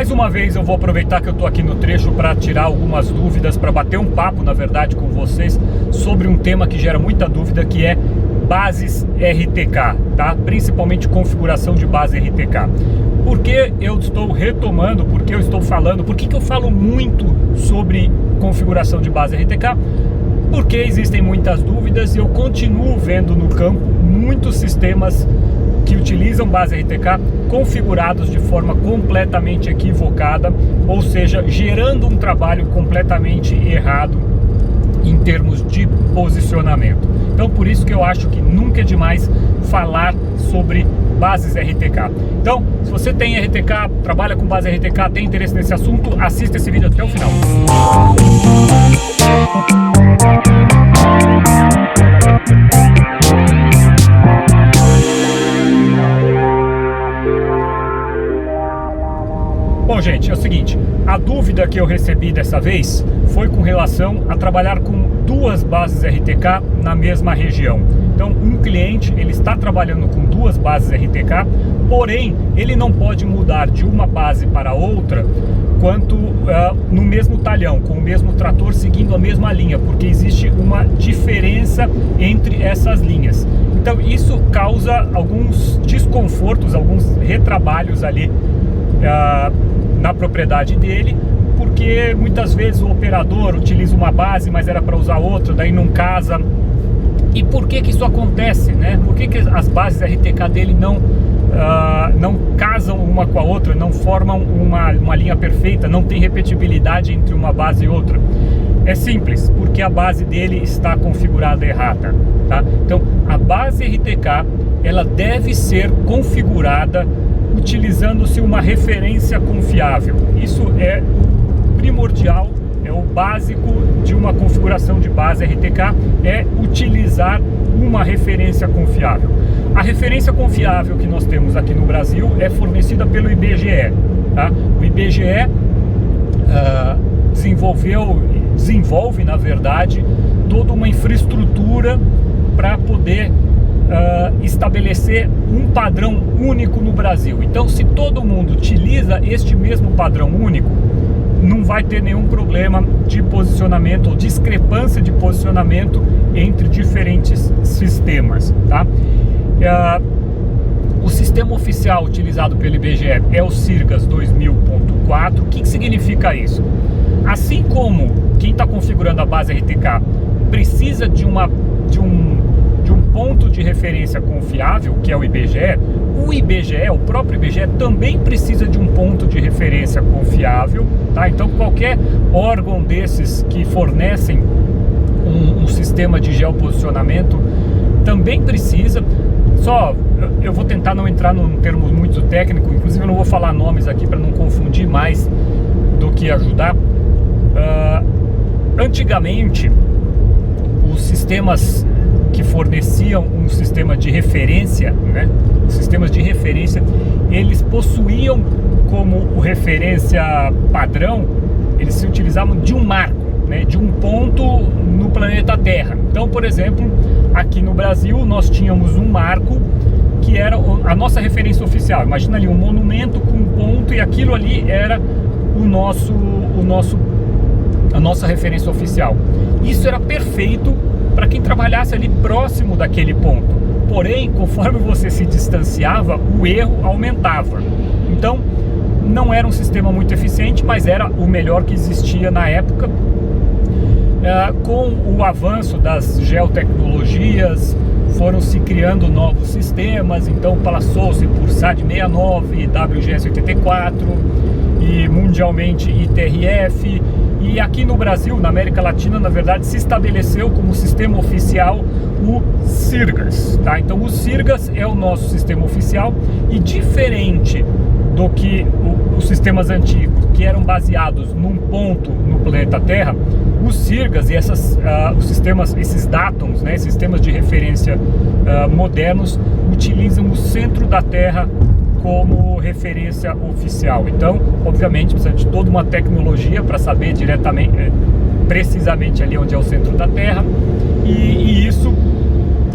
Mais uma vez eu vou aproveitar que eu estou aqui no trecho para tirar algumas dúvidas, para bater um papo, na verdade, com vocês sobre um tema que gera muita dúvida, que é bases RTK, tá? Principalmente configuração de base RTK. Por que eu estou retomando, por que eu estou falando, por que eu falo muito sobre configuração de base RTK? Porque existem muitas dúvidas e eu continuo vendo no campo muitos sistemas que utilizam base RTK configurados de forma completamente equivocada, ou seja, gerando um trabalho completamente errado em termos de posicionamento. Então, por isso que eu acho que nunca é demais falar sobre bases RTK. Então, se você tem RTK, trabalha com base RTK, tem interesse nesse assunto, assista esse vídeo até o final. Bom, gente, é o seguinte, a dúvida que eu recebi dessa vez foi com relação a trabalhar com duas bases RTK na mesma região. Então, um cliente, ele está trabalhando com duas bases RTK, porém, ele não pode mudar de uma base para outra quanto no mesmo talhão, com o mesmo trator, seguindo a mesma linha, porque existe uma diferença entre essas linhas. Então, isso causa alguns desconfortos, alguns retrabalhos ali na propriedade dele, porque muitas vezes o operador utiliza uma base, mas era para usar outra, daí não casa. E por que isso acontece, né? Por que as bases RTK dele não casam uma com a outra, não formam uma linha perfeita, não tem repetibilidade entre uma base e outra? É simples, porque a base dele está configurada errada, tá? Então, a base RTK, ela deve ser configurada utilizando-se uma referência confiável. Isso é primordial, é o básico de uma configuração de base RTK, é utilizar uma referência confiável. A referência confiável que nós temos aqui no Brasil é fornecida pelo IBGE, tá? O IBGE desenvolve, na verdade, toda uma infraestrutura para poder estabelecer um padrão único no Brasil. Então, se todo mundo utiliza este mesmo padrão único, não vai ter nenhum problema de posicionamento ou discrepância de posicionamento entre diferentes sistemas, tá? O sistema oficial utilizado pelo IBGE é o CIRGAS 2000.4. O que significa isso? Assim como quem está configurando a base RTK precisa de um ponto de referência confiável, que é o IBGE, o próprio IBGE também precisa de um ponto de referência confiável, tá? Então, qualquer órgão desses que fornecem um sistema de geoposicionamento também precisa. Só, eu vou tentar não entrar num termo muito técnico, inclusive eu não vou falar nomes aqui para não confundir mais do que ajudar. Antigamente, os sistemas que forneciam um sistema de referência, né? Sistemas de referência, eles possuíam como referência padrão, eles se utilizavam de um marco, né? De um ponto no planeta Terra. Então, por exemplo, aqui no Brasil nós tínhamos um marco que era a nossa referência oficial. Imagina ali um monumento com um ponto, e aquilo ali era a nossa referência oficial. Isso era perfeito para quem trabalhasse ali próximo daquele ponto. Porém, conforme você se distanciava, o erro aumentava. Então, não era um sistema muito eficiente, mas era o melhor que existia na época. Com o avanço das geotecnologias, foram se criando novos sistemas. Então, passou-se por SAD-69, WGS-84 e mundialmente ITRF. E aqui no Brasil, na América Latina, na verdade, se estabeleceu como sistema oficial o CIRGAS, tá? Então, o CIRGAS é o nosso sistema oficial, e diferente do que os sistemas antigos, que eram baseados num ponto no planeta Terra, o CIRGAS e os sistemas, esses DATOMs, né, sistemas de referência modernos, utilizam o centro da Terra como referência oficial. Então, obviamente, precisa de toda uma tecnologia para saber precisamente ali onde é o centro da Terra, e isso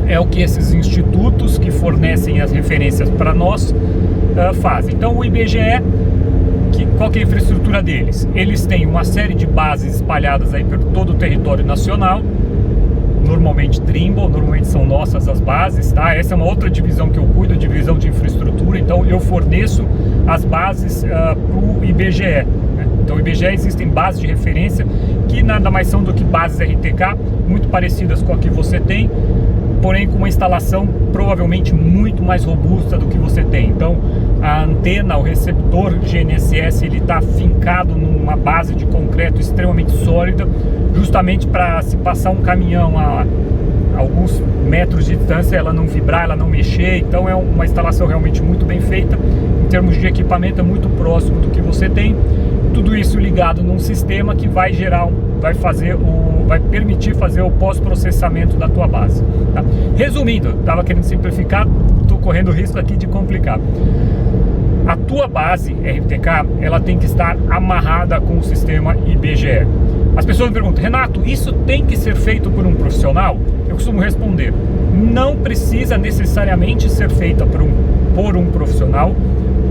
é o que esses institutos que fornecem as referências para nós fazem. Então, o IBGE Qual que é a infraestrutura deles? Eles têm uma série de bases espalhadas aí por todo o território nacional, normalmente Trimble, normalmente são nossas as bases, tá? Essa é uma outra divisão que eu cuido, divisão de infraestrutura, então eu forneço as bases para o IBGE, né? Então o IBGE existem bases de referência que nada mais são do que bases RTK, muito parecidas com a que você tem, porém com uma instalação provavelmente muito mais robusta do que você tem. Então a antena, o receptor GNSS, ele está fincado numa base de concreto extremamente sólida, justamente para se passar um caminhão a alguns metros de distância, ela não vibrar, ela não mexer. Então é uma instalação realmente muito bem feita. Em termos de equipamento, é muito próximo do que você tem. Tudo isso ligado num sistema que vai gerar, vai permitir fazer o pós-processamento da tua base, tá? Resumindo, estava querendo simplificar, estou correndo risco aqui de complicar. A tua base RTK, ela tem que estar amarrada com o sistema IBGE. As pessoas me perguntam: Renato, isso tem que ser feito por um profissional? Eu costumo responder: não precisa necessariamente ser feita por um profissional,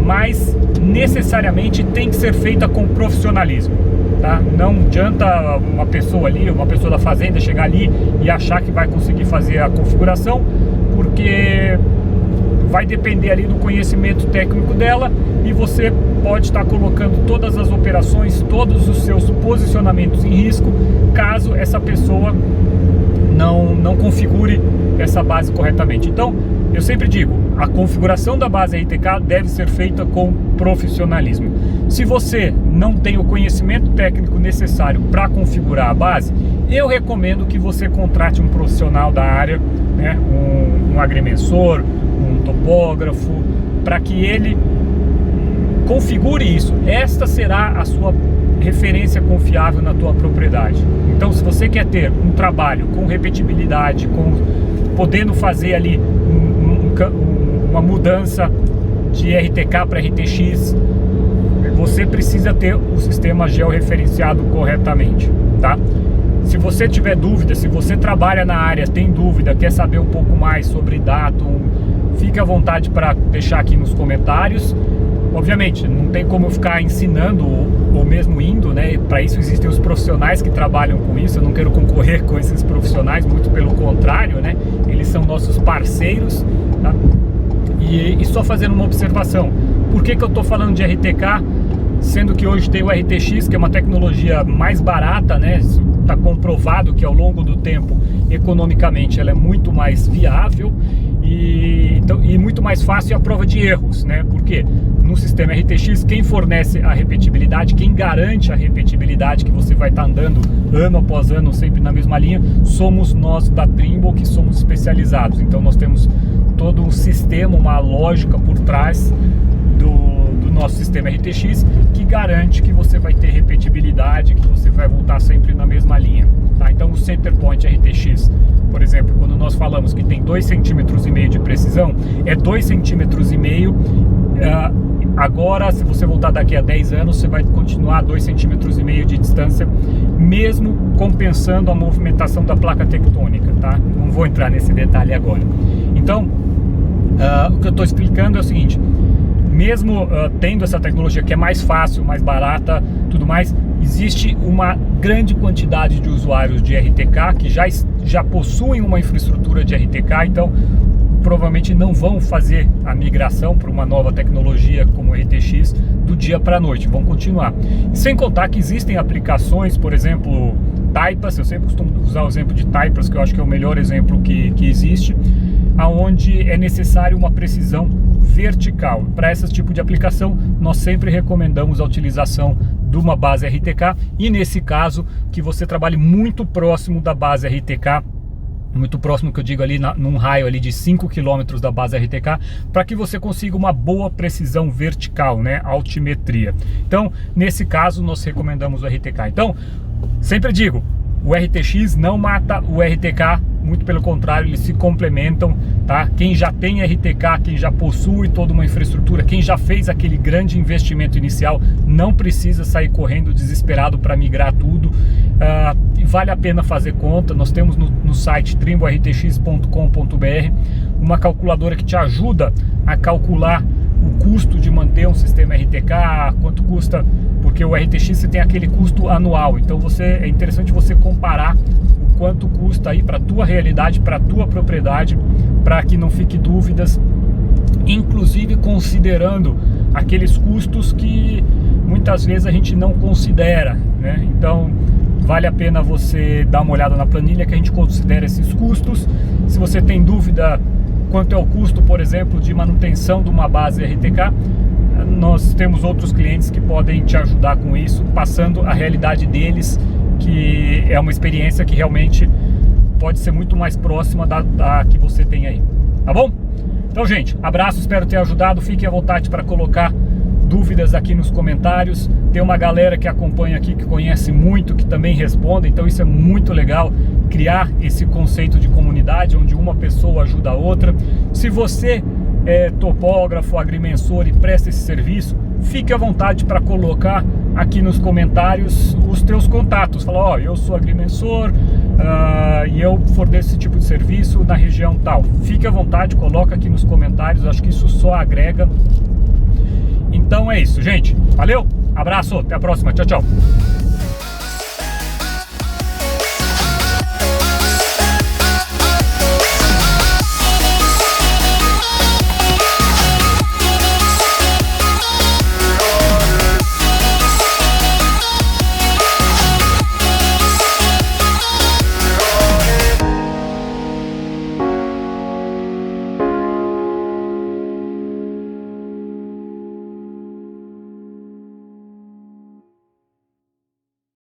mas necessariamente tem que ser feita com profissionalismo, tá? Não adianta uma pessoa da fazenda chegar ali e achar que vai conseguir fazer a configuração, porque vai depender ali do conhecimento técnico dela, e você pode estar colocando todas as operações, todos os seus posicionamentos em risco, caso essa pessoa não configure essa base corretamente. Então, eu sempre digo, a configuração da base RTK deve ser feita com profissionalismo. Se você não tem o conhecimento técnico necessário para configurar a base, eu recomendo que você contrate um profissional da área, né, um agrimensor, um topógrafo, para que ele configure isso. Esta será a sua referência confiável na tua propriedade. Então, se você quer ter um trabalho com repetibilidade, podendo fazer ali uma mudança de RTK para RTX, você precisa ter o sistema georreferenciado corretamente, tá? Se você tiver dúvida, se você trabalha na área, tem dúvida, quer saber um pouco mais sobre Datum, fique à vontade para deixar aqui nos comentários. Obviamente, não tem como ficar ensinando ou mesmo indo, né? Para isso existem os profissionais que trabalham com isso. Eu não quero concorrer com esses profissionais, muito pelo contrário, né? Eles são nossos parceiros, tá? E só fazendo uma observação: por que eu estou falando de RTK, sendo que hoje tem o RTX, que é uma tecnologia mais barata, né? Está comprovado que ao longo do tempo, economicamente, ela é muito mais viável e muito mais fácil a prova de erros, né? Porque no sistema RTX, quem fornece a repetibilidade, quem garante a repetibilidade, que você vai estar andando ano após ano sempre na mesma linha, somos nós da Trimble, que somos especializados. Então nós temos todo um sistema, uma lógica por trás do nosso sistema RTX, que garante que você vai ter repetibilidade, que você vai voltar sempre na mesma linha, tá? Então o Center Point RTX, por exemplo, quando nós falamos que tem 2,5 cm de precisão, é 2,5 cm. Agora, se você voltar daqui a 10 anos, você vai continuar a 2,5 cm de distância, mesmo compensando a movimentação da placa tectônica, tá? Não vou entrar nesse detalhe agora. Então, o que eu estou explicando é o seguinte: mesmo tendo essa tecnologia que é mais fácil, mais barata, tudo mais, existe uma grande quantidade de usuários de RTK que já possuem uma infraestrutura de RTK, então provavelmente não vão fazer a migração para uma nova tecnologia como o RTX do dia para a noite, vão continuar. E sem contar que existem aplicações, por exemplo, Taipas, eu sempre costumo usar o exemplo de Taipas, que eu acho que é o melhor exemplo que existe, aonde é necessário uma precisão vertical. Para esse tipo de aplicação, nós sempre recomendamos a utilização de uma base RTK, e nesse caso, que você trabalhe muito próximo da base RTK, muito próximo, que eu digo ali num raio ali de 5 km da base RTK, para que você consiga uma boa precisão vertical, né, altimetria. Então, nesse caso, nós recomendamos o RTK. Então, sempre digo, o RTX não mata o RTK, muito pelo contrário, eles se complementam, tá? Quem já tem RTK, quem já possui toda uma infraestrutura, quem já fez aquele grande investimento inicial, não precisa sair correndo desesperado para migrar tudo. Vale a pena fazer conta. Nós temos no site trimblertx.com.br uma calculadora que te ajuda a calcular o custo de manter um sistema RTK, quanto custa, porque o RTX você tem aquele custo anual, então é interessante você comparar o quanto custa aí para a tua realidade, para a tua propriedade, para que não fique dúvidas, inclusive considerando aqueles custos que muitas vezes a gente não considera, né? Então vale a pena você dar uma olhada na planilha que a gente considera esses custos. Se você tem dúvida quanto é o custo, por exemplo, de manutenção de uma base RTK, nós temos outros clientes que podem te ajudar com isso, passando a realidade deles, que é uma experiência que realmente pode ser muito mais próxima da que você tem aí, tá bom? Então, gente, abraço, espero ter ajudado. Fiquem à vontade para colocar dúvidas aqui nos comentários. Tem uma galera que acompanha aqui, que conhece muito, que também responde, então isso é muito legal, criar esse conceito de comunidade, onde uma pessoa ajuda a outra. Se você é topógrafo, agrimensor e presta esse serviço, fique à vontade para colocar aqui nos comentários os teus contatos. Fala, ó, eu sou agrimensor e eu forneço esse tipo de serviço na região tal. Fique à vontade, coloca aqui nos comentários, acho que isso só agrega. Então é isso, gente. Valeu, abraço, até a próxima, tchau, tchau.